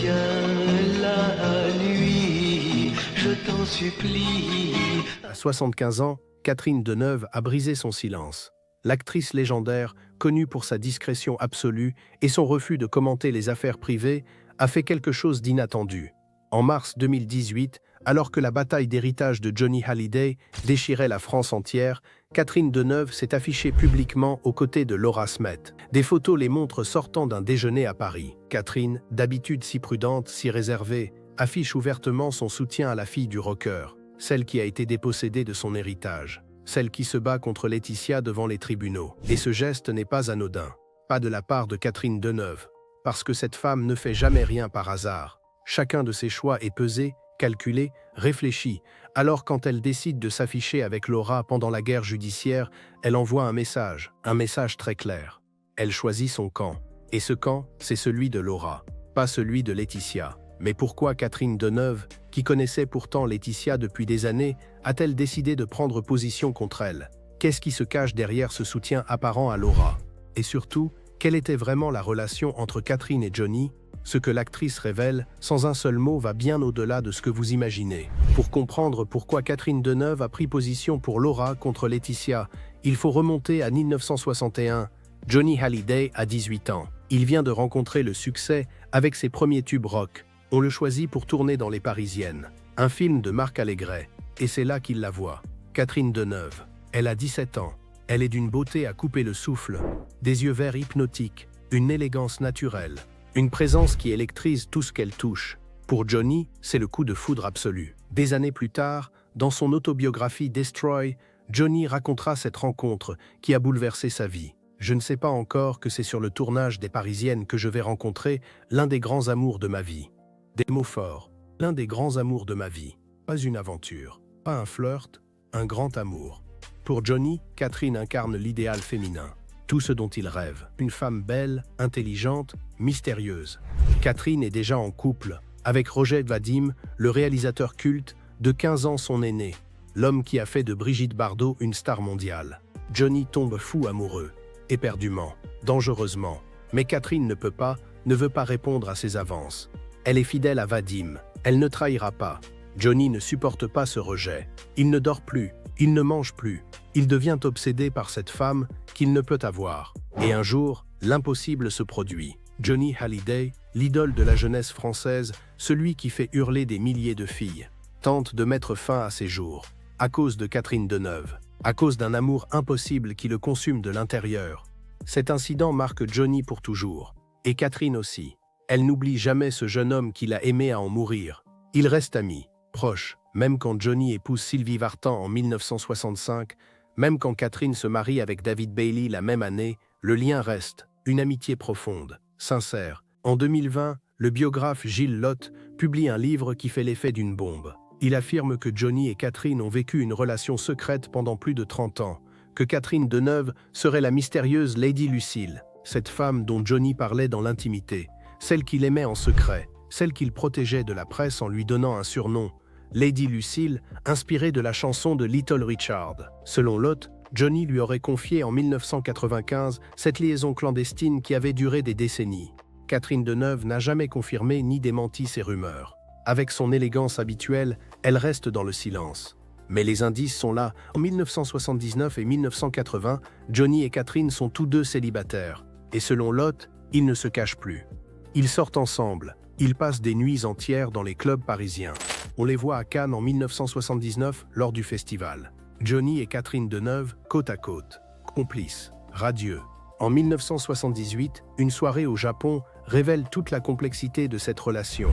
retiens la nuit, je t'en supplie. À 75 ans, Catherine Deneuve a brisé son silence. L'actrice légendaire, connue pour sa discrétion absolue et son refus de commenter les affaires privées, a fait quelque chose d'inattendu. En mars 2018, alors que la bataille d'héritage de Johnny Hallyday déchirait la France entière, Catherine Deneuve s'est affichée publiquement aux côtés de Laura Smet. Des photos les montrent sortant d'un déjeuner à Paris. Catherine, d'habitude si prudente, si réservée, affiche ouvertement son soutien à la fille du rocker, celle qui a été dépossédée de son héritage, celle qui se bat contre Laetitia devant les tribunaux. Et ce geste n'est pas anodin, pas de la part de Catherine Deneuve, parce que cette femme ne fait jamais rien par hasard. Chacun de ses choix est pesé, calculé, réfléchi. Alors quand elle décide de s'afficher avec Laura pendant la guerre judiciaire, elle envoie un message très clair. Elle choisit son camp. Et ce camp, c'est celui de Laura, pas celui de Laetitia. Mais pourquoi Catherine Deneuve, qui connaissait pourtant Laetitia depuis des années, a-t-elle décidé de prendre position contre elle? Qu'est-ce qui se cache derrière ce soutien apparent à Laura? Et surtout, quelle était vraiment la relation entre Catherine et Johnny? Ce que l'actrice révèle, sans un seul mot, va bien au-delà de ce que vous imaginez. Pour comprendre pourquoi Catherine Deneuve a pris position pour Laura contre Laetitia, il faut remonter à 1961. Johnny Hallyday a 18 ans. Il vient de rencontrer le succès avec ses premiers tubes rock. On le choisit pour tourner dans Les Parisiennes, un film de Marc Allégret. Et c'est là qu'il la voit. Catherine Deneuve. Elle a 17 ans. Elle est d'une beauté à couper le souffle, des yeux verts hypnotiques, une élégance naturelle, une présence qui électrise tout ce qu'elle touche. Pour Johnny, c'est le coup de foudre absolu. Des années plus tard, dans son autobiographie Destroy, Johnny racontera cette rencontre qui a bouleversé sa vie. Je ne sais pas encore que c'est sur le tournage des Parisiennes que je vais rencontrer l'un des grands amours de ma vie. Des mots forts, l'un des grands amours de ma vie. Pas une aventure, pas un flirt, un grand amour. Pour Johnny, Catherine incarne l'idéal féminin. Tout ce dont il rêve. Une femme belle, intelligente, mystérieuse. Catherine est déjà en couple avec Roger Vadim, le réalisateur culte, de 15 ans son aîné, l'homme qui a fait de Brigitte Bardot une star mondiale. Johnny tombe fou amoureux, éperdument, dangereusement. Mais Catherine ne veut pas répondre à ses avances. Elle est fidèle à Vadim, elle ne trahira pas. Johnny ne supporte pas ce rejet. Il ne dort plus, il ne mange plus. Il devient obsédé par cette femme qu'il ne peut avoir. Et un jour, l'impossible se produit. Johnny Hallyday, l'idole de la jeunesse française, celui qui fait hurler des milliers de filles, tente de mettre fin à ses jours, à cause de Catherine Deneuve, à cause d'un amour impossible qui le consume de l'intérieur. Cet incident marque Johnny pour toujours, et Catherine aussi. Elle n'oublie jamais ce jeune homme qui l'a aimé à en mourir. Ils restent amis, proches, même quand Johnny épouse Sylvie Vartan en 1965, même quand Catherine se marie avec David Bailey la même année, le lien reste, une amitié profonde, sincère. En 2020, le biographe Gilles Lotte publie un livre qui fait l'effet d'une bombe. Il affirme que Johnny et Catherine ont vécu une relation secrète pendant plus de 30 ans, que Catherine Deneuve serait la mystérieuse Lady Lucille, cette femme dont Johnny parlait dans l'intimité, celle qu'il aimait en secret, celle qu'il protégeait de la presse en lui donnant un surnom, Lady Lucille, inspirée de la chanson de Little Richard. Selon Lotte, Johnny lui aurait confié en 1995 cette liaison clandestine qui avait duré des décennies. Catherine Deneuve n'a jamais confirmé ni démenti ces rumeurs. Avec son élégance habituelle, elle reste dans le silence. Mais les indices sont là. En 1979 et 1980, Johnny et Catherine sont tous deux célibataires. Et selon Lotte, ils ne se cachent plus. Ils sortent ensemble. Ils passent des nuits entières dans les clubs parisiens. On les voit à Cannes en 1979 lors du festival. Johnny et Catherine Deneuve, côte à côte, complices, radieux. En 1978, une soirée au Japon révèle toute la complexité de cette relation.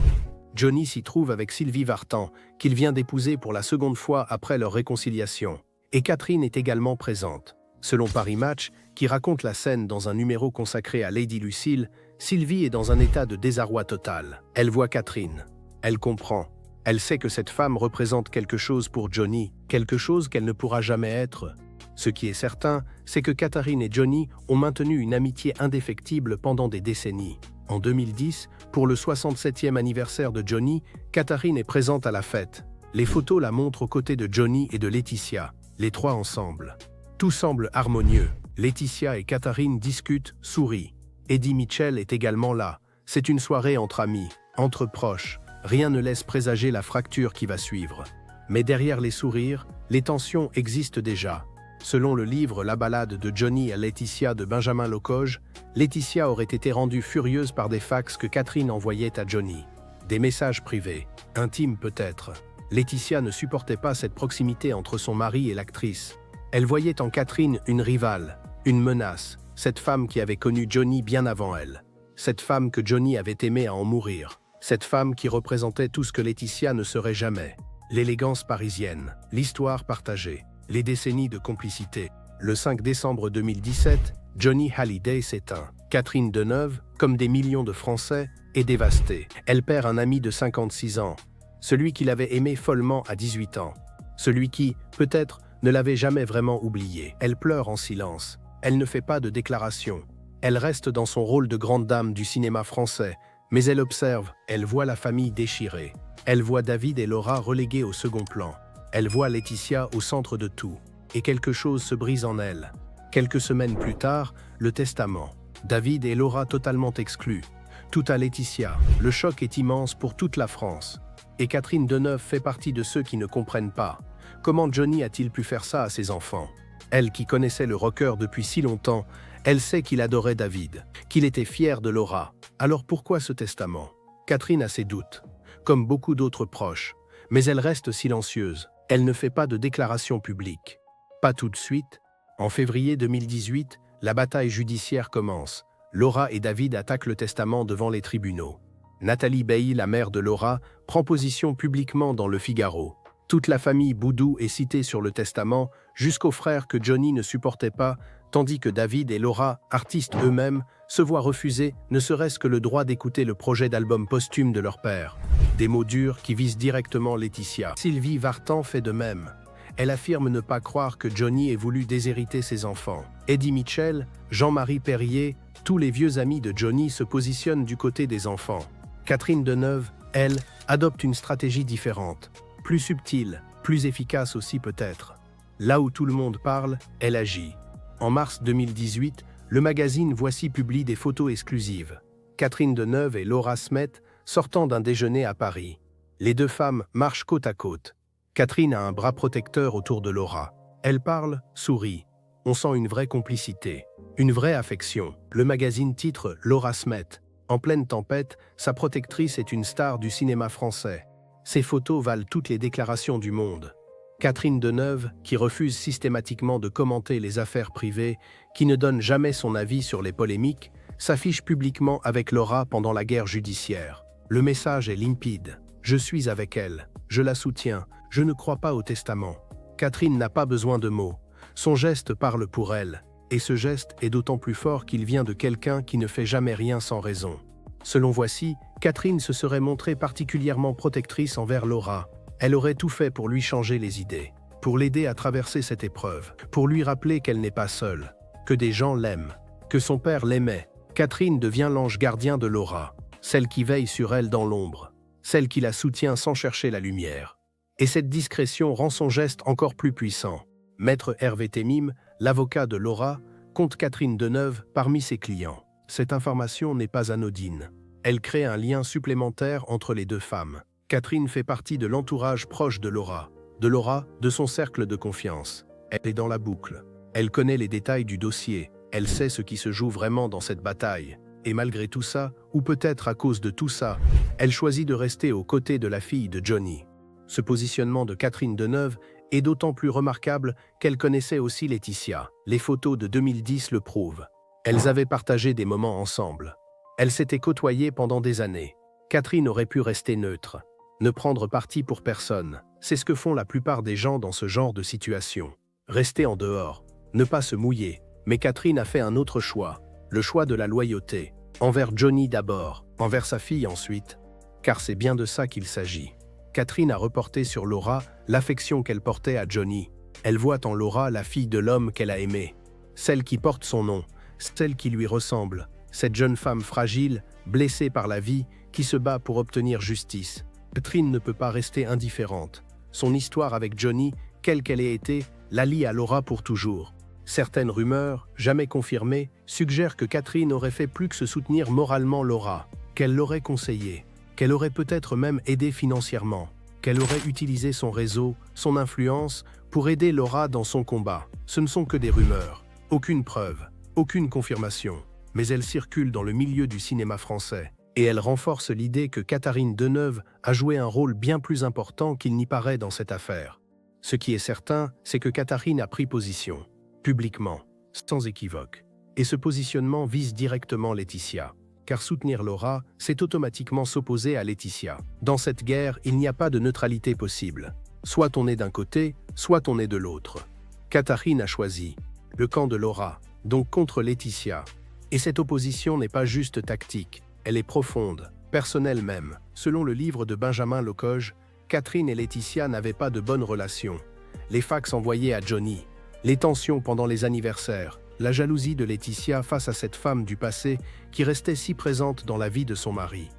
Johnny s'y trouve avec Sylvie Vartan, qu'il vient d'épouser pour la seconde fois après leur réconciliation. Et Catherine est également présente. Selon Paris Match, qui raconte la scène dans un numéro consacré à Lady Lucille, Sylvie est dans un état de désarroi total. Elle voit Catherine. Elle comprend. Elle sait que cette femme représente quelque chose pour Johnny, quelque chose qu'elle ne pourra jamais être. Ce qui est certain, c'est que Catherine et Johnny ont maintenu une amitié indéfectible pendant des décennies. En 2010, pour le 67e anniversaire de Johnny, Catherine est présente à la fête. Les photos la montrent aux côtés de Johnny et de Laetitia, les trois ensemble. Tout semble harmonieux. Laetitia et Catherine discutent, sourient. Eddie Mitchell est également là. C'est une soirée entre amis. Entre proches, rien ne laisse présager la fracture qui va suivre. Mais derrière les sourires, les tensions existent déjà. Selon le livre La balade de Johnny à Laetitia de Benjamin Locoge, Laetitia aurait été rendue furieuse par des fax que Catherine envoyait à Johnny. Des messages privés, intimes peut-être. Laetitia ne supportait pas cette proximité entre son mari et l'actrice. Elle voyait en Catherine une rivale, une menace, cette femme qui avait connu Johnny bien avant elle. Cette femme que Johnny avait aimé à en mourir. Cette femme qui représentait tout ce que Laetitia ne serait jamais. L'élégance parisienne, l'histoire partagée, les décennies de complicité. Le 5 décembre 2017, Johnny Hallyday s'éteint. Catherine Deneuve, comme des millions de Français, est dévastée. Elle perd un ami de 56 ans, celui qui l'avait aimé follement à 18 ans, celui qui, peut-être, ne l'avait jamais vraiment oublié. Elle pleure en silence. Elle ne fait pas de déclaration. Elle reste dans son rôle de grande dame du cinéma français, mais elle observe, elle voit la famille déchirée. Elle voit David et Laura relégués au second plan. Elle voit Laetitia au centre de tout. Et quelque chose se brise en elle. Quelques semaines plus tard, le testament. David et Laura totalement exclus. Tout à Laetitia. Le choc est immense pour toute la France. Et Catherine Deneuve fait partie de ceux qui ne comprennent pas. Comment Johnny a-t-il pu faire ça à ses enfants? Elle qui connaissait le rocker depuis si longtemps, elle sait qu'il adorait David, qu'il était fier de Laura. Alors pourquoi ce testament? Catherine a ses doutes, comme beaucoup d'autres proches, mais elle reste silencieuse. Elle ne fait pas de déclaration publique. Pas tout de suite. En février 2018, la bataille judiciaire commence. Laura et David attaquent le testament devant les tribunaux. Nathalie Bailly, la mère de Laura, prend position publiquement dans Le Figaro. Toute la famille Boudou est citée sur le testament, jusqu'aux frères que Johnny ne supportait pas, tandis que David et Laura, artistes eux-mêmes, se voient refuser ne serait-ce que le droit d'écouter le projet d'album posthume de leur père. Des mots durs qui visent directement Laetitia. Sylvie Vartan fait de même. Elle affirme ne pas croire que Johnny ait voulu déshériter ses enfants. Eddie Mitchell, Jean-Marie Perrier, tous les vieux amis de Johnny se positionnent du côté des enfants. Catherine Deneuve, elle, adopte une stratégie différente. Plus subtile, plus efficace aussi peut-être. Là où tout le monde parle, elle agit. En mars 2018, le magazine Voici publie des photos exclusives. Catherine Deneuve et Laura Smet sortant d'un déjeuner à Paris. Les deux femmes marchent côte à côte. Catherine a un bras protecteur autour de Laura. Elle parle, sourit. On sent une vraie complicité, une vraie affection. Le magazine titre Laura Smet. En pleine tempête, sa protectrice est une star du cinéma français. Ces photos valent toutes les déclarations du monde. Catherine Deneuve, qui refuse systématiquement de commenter les affaires privées, qui ne donne jamais son avis sur les polémiques, s'affiche publiquement avec Laura pendant la guerre judiciaire. Le message est limpide. Je suis avec elle. Je la soutiens. Je ne crois pas au testament. Catherine n'a pas besoin de mots. Son geste parle pour elle. Et ce geste est d'autant plus fort qu'il vient de quelqu'un qui ne fait jamais rien sans raison. Selon Voici, Catherine se serait montrée particulièrement protectrice envers Laura. Elle aurait tout fait pour lui changer les idées, pour l'aider à traverser cette épreuve, pour lui rappeler qu'elle n'est pas seule, que des gens l'aiment, que son père l'aimait. Catherine devient l'ange gardien de Laura, celle qui veille sur elle dans l'ombre, celle qui la soutient sans chercher la lumière. Et cette discrétion rend son geste encore plus puissant. Maître Hervé Temim, l'avocat de Laura, compte Catherine Deneuve parmi ses clients. Cette information n'est pas anodine. Elle crée un lien supplémentaire entre les deux femmes. Catherine fait partie de l'entourage proche de Laura, de son cercle de confiance. Elle est dans la boucle. Elle connaît les détails du dossier. Elle sait ce qui se joue vraiment dans cette bataille. Et malgré tout ça, ou peut-être à cause de tout ça, elle choisit de rester aux côtés de la fille de Johnny. Ce positionnement de Catherine Deneuve est d'autant plus remarquable qu'elle connaissait aussi Laetitia. Les photos de 2010 le prouvent. Elles avaient partagé des moments ensemble. Elles s'étaient côtoyées pendant des années. Catherine aurait pu rester neutre, ne prendre parti pour personne. C'est ce que font la plupart des gens dans ce genre de situation. Rester en dehors, ne pas se mouiller. Mais Catherine a fait un autre choix, le choix de la loyauté. Envers Johnny d'abord, envers sa fille ensuite. Car c'est bien de ça qu'il s'agit. Catherine a reporté sur Laura l'affection qu'elle portait à Johnny. Elle voit en Laura la fille de l'homme qu'elle a aimé, celle qui porte son nom, celle qui lui ressemble, cette jeune femme fragile, blessée par la vie, qui se bat pour obtenir justice. Catherine ne peut pas rester indifférente. Son histoire avec Johnny, quelle qu'elle ait été, la lie à Laura pour toujours. Certaines rumeurs, jamais confirmées, suggèrent que Catherine aurait fait plus que se soutenir moralement Laura, qu'elle l'aurait conseillée. qu'elle aurait peut-être même aidé financièrement, qu'elle aurait utilisé son réseau, son influence, pour aider Laura dans son combat. Ce ne sont que des rumeurs, aucune preuve, aucune confirmation, mais elles circulent dans le milieu du cinéma français. Et elles renforcent l'idée que Catherine Deneuve a joué un rôle bien plus important qu'il n'y paraît dans cette affaire. Ce qui est certain, c'est que Catherine a pris position, publiquement, sans équivoque. Et ce positionnement vise directement Laetitia. Car soutenir Laura, c'est automatiquement s'opposer à Laetitia. Dans cette guerre, il n'y a pas de neutralité possible. Soit on est d'un côté, soit on est de l'autre. Catherine a choisi le camp de Laura, donc contre Laetitia. Et cette opposition n'est pas juste tactique, elle est profonde, personnelle même. Selon le livre de Benjamin Locoge, Catherine et Laetitia n'avaient pas de bonnes relations. Les fax envoyés à Johnny, les tensions pendant les anniversaires, la jalousie de Laetitia face à cette femme du passé qui restait si présente dans la vie de son mari.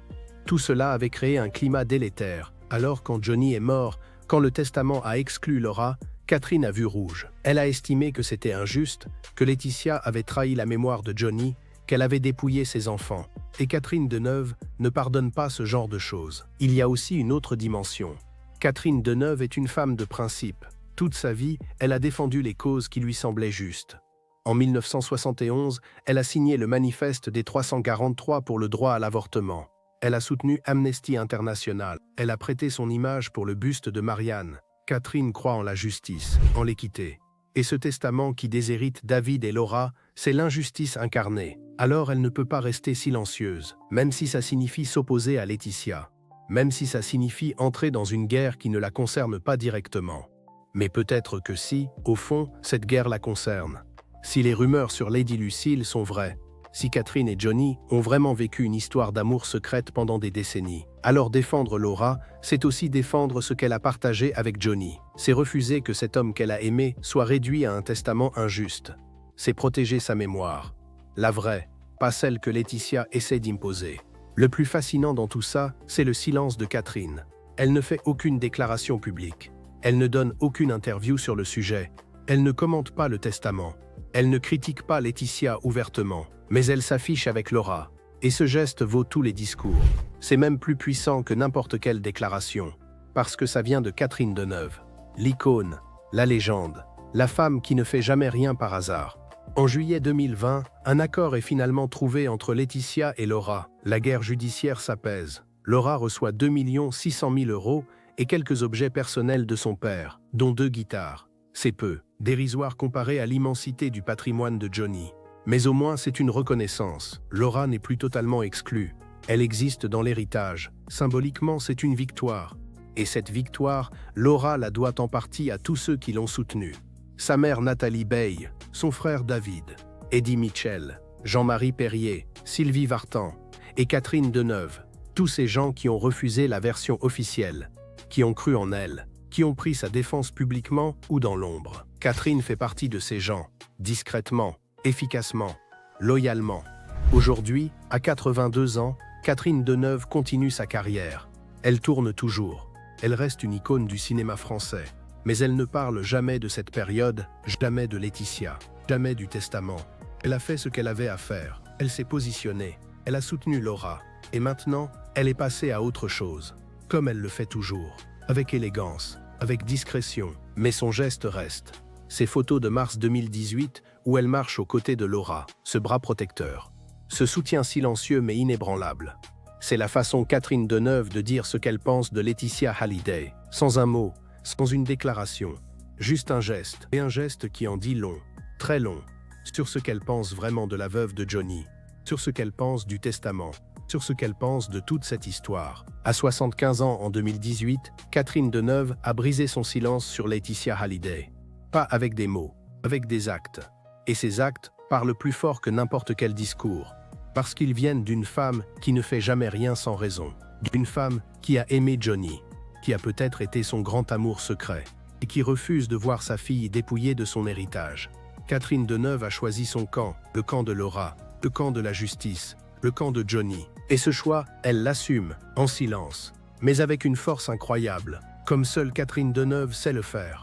Tout cela avait créé un climat délétère. Alors quand Johnny est mort, quand le testament a exclu Laura, Catherine a vu rouge. Elle a estimé que c'était injuste, que Laetitia avait trahi la mémoire de Johnny, qu'elle avait dépouillé ses enfants. Et Catherine Deneuve ne pardonne pas ce genre de choses. Il y a aussi une autre dimension. Catherine Deneuve est une femme de principe. Toute sa vie, elle a défendu les causes qui lui semblaient justes. En 1971, elle a signé le manifeste des 343 pour le droit à l'avortement. Elle a soutenu Amnesty International. Elle a prêté son image pour le buste de Marianne. Catherine croit en la justice, en l'équité. Et ce testament qui déshérite David et Laura, c'est l'injustice incarnée. Alors elle ne peut pas rester silencieuse, même si ça signifie s'opposer à Laetitia. Même si ça signifie entrer dans une guerre qui ne la concerne pas directement. Mais peut-être que si, au fond, cette guerre la concerne. Si les rumeurs sur Lady Lucille sont vraies, si Catherine et Johnny ont vraiment vécu une histoire d'amour secrète pendant des décennies, alors défendre Laura, c'est aussi défendre ce qu'elle a partagé avec Johnny. C'est refuser que cet homme qu'elle a aimé soit réduit à un testament injuste. C'est protéger sa mémoire. La vraie, pas celle que Laetitia essaie d'imposer. Le plus fascinant dans tout ça, c'est le silence de Catherine. Elle ne fait aucune déclaration publique. Elle ne donne aucune interview sur le sujet. Elle ne commente pas le testament. Elle ne critique pas Laetitia ouvertement. Mais elle s'affiche avec Laura. Et ce geste vaut tous les discours. C'est même plus puissant que n'importe quelle déclaration. Parce que ça vient de Catherine Deneuve. L'icône, la légende, la femme qui ne fait jamais rien par hasard. En juillet 2020, un accord est finalement trouvé entre Laetitia et Laura. La guerre judiciaire s'apaise. Laura reçoit 2 600 000 € et quelques objets personnels de son père, dont 2 guitares. C'est peu, dérisoire comparé à l'immensité du patrimoine de Johnny. Mais au moins c'est une reconnaissance. Laura n'est plus totalement exclue. Elle existe dans l'héritage. Symboliquement, c'est une victoire. Et cette victoire, Laura la doit en partie à tous ceux qui l'ont soutenue. Sa mère Nathalie Bey, son frère David, Eddie Mitchell, Jean-Marie Perrier, Sylvie Vartan et Catherine Deneuve. Tous ces gens qui ont refusé la version officielle, qui ont cru en elle, qui ont pris sa défense publiquement ou dans l'ombre. Catherine fait partie de ces gens, discrètement, efficacement, loyalement. Aujourd'hui, à 82 ans, Catherine Deneuve continue sa carrière. Elle tourne toujours. Elle reste une icône du cinéma français. Mais elle ne parle jamais de cette période, jamais de Laetitia, jamais du testament. Elle a fait ce qu'elle avait à faire. Elle s'est positionnée. Elle a soutenu Laura. Et maintenant, elle est passée à autre chose. Comme elle le fait toujours. Avec élégance, avec discrétion. Mais son geste reste. Ces photos de mars 2018 où elle marche aux côtés de Laura, ce bras protecteur. Ce soutien silencieux mais inébranlable. C'est la façon Catherine Deneuve de dire ce qu'elle pense de Laetitia Hallyday. Sans un mot, sans une déclaration. Juste un geste, et un geste qui en dit long, très long, sur ce qu'elle pense vraiment de la veuve de Johnny, sur ce qu'elle pense du testament, sur ce qu'elle pense de toute cette histoire. À 75 ans en 2018, Catherine Deneuve a brisé son silence sur Laetitia Hallyday. Pas avec des mots, avec des actes. Et ces actes parlent plus fort que n'importe quel discours. Parce qu'ils viennent d'une femme qui ne fait jamais rien sans raison. D'une femme qui a aimé Johnny, qui a peut-être été son grand amour secret, et qui refuse de voir sa fille dépouillée de son héritage. Catherine Deneuve a choisi son camp, le camp de Laura, le camp de la justice, le camp de Johnny. Et ce choix, elle l'assume, en silence, mais avec une force incroyable, comme seule Catherine Deneuve sait le faire.